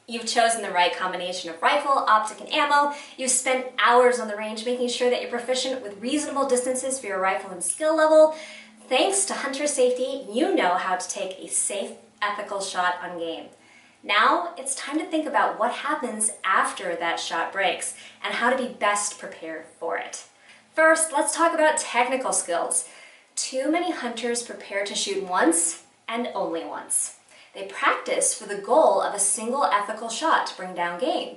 You've chosen the right combination of rifle, optic, and ammo. You've spent hours on the range making sure that you're proficient with reasonable distances for your rifle and skill level. Thanks to hunter safety, you know how to take a safe, ethical shot on game. Now, it's time to think about what happens after that shot breaks and how to be best prepared for it. First, let's talk about technical skills. Too many hunters prepare to shoot once and only once. They practice for the goal of a single ethical shot to bring down game.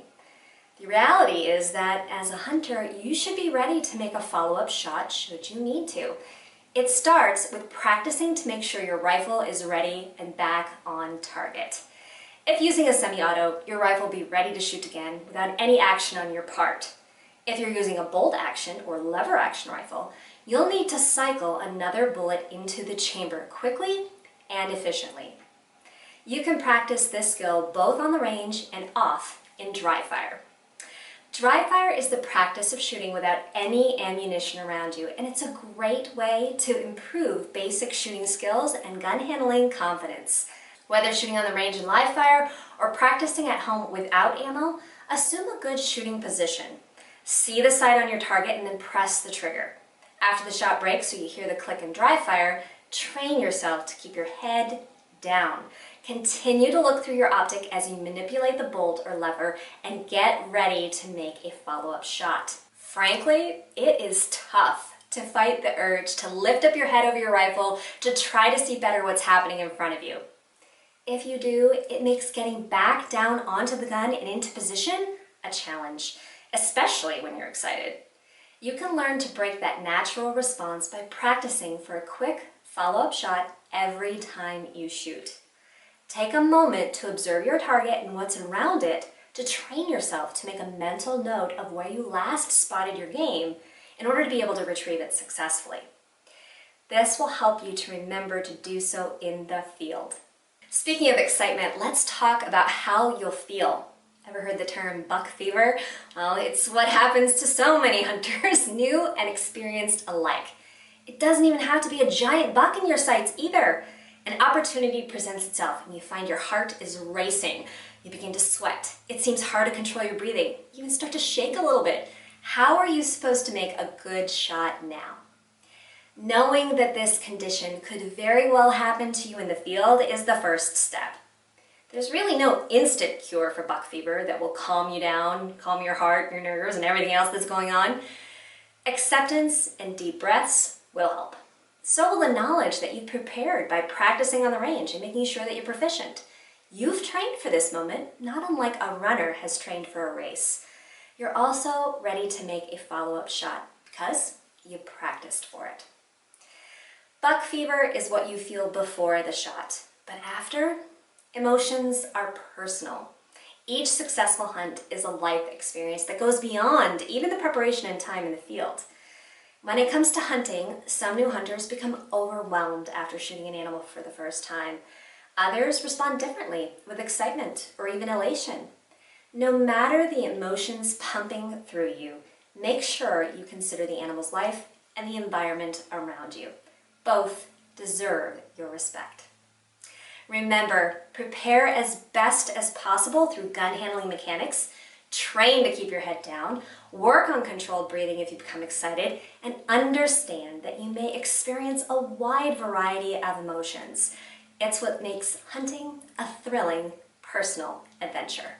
The reality is that as a hunter, you should be ready to make a follow-up shot should you need to. It starts with practicing to make sure your rifle is ready and back on target. If using a semi-auto, your rifle will be ready to shoot again without any action on your part. If you're using a bolt action or lever action rifle, you'll need to cycle another bullet into the chamber quickly and efficiently. You can practice this skill both on the range and off in dry fire. Dry fire is the practice of shooting without any ammunition around you, and it's a great way to improve basic shooting skills and gun handling confidence. Whether shooting on the range in live fire or practicing at home without ammo, assume a good shooting position. See the sight on your target and then press the trigger. After the shot breaks so you hear the click in dry fire, train yourself to keep your head down. Continue to look through your optic as you manipulate the bolt or lever and get ready to make a follow-up shot. Frankly, it is tough to fight the urge to lift up your head over your rifle to try to see better what's happening in front of you. If you do, it makes getting back down onto the gun and into position a challenge, especially when you're excited. You can learn to break that natural response by practicing for a quick follow-up shot every time you shoot. Take a moment to observe your target and what's around it to train yourself to make a mental note of where you last spotted your game in order to be able to retrieve it successfully. This will help you to remember to do so in the field. Speaking of excitement, let's talk about how you'll feel. Ever heard the term buck fever? Well, it's what happens to so many hunters, new and experienced alike. It doesn't even have to be a giant buck in your sights either. An opportunity presents itself and you find your heart is racing. You begin to sweat. It seems hard to control your breathing. You even start to shake a little bit. How are you supposed to make a good shot now? Knowing that this condition could very well happen to you in the field is the first step. There's really no instant cure for buck fever that will calm you down, calm your heart, your nerves, and everything else that's going on. Acceptance and deep breaths will help. So will the knowledge that you've prepared by practicing on the range and making sure that you're proficient. You've trained for this moment, not unlike a runner has trained for a race. You're also ready to make a follow-up shot because you practiced for it. Buck fever is what you feel before the shot, but after, emotions are personal. Each successful hunt is a life experience that goes beyond even the preparation and time in the field. When it comes to hunting, some new hunters become overwhelmed after shooting an animal for the first time. Others respond differently with excitement or even elation. No matter the emotions pumping through you, make sure you consider the animal's life and the environment around you. Both deserve your respect. Remember, prepare as best as possible through gun handling mechanics, train to keep your head down, work on controlled breathing if you become excited, and understand that you may experience a wide variety of emotions. It's what makes hunting a thrilling, personal adventure.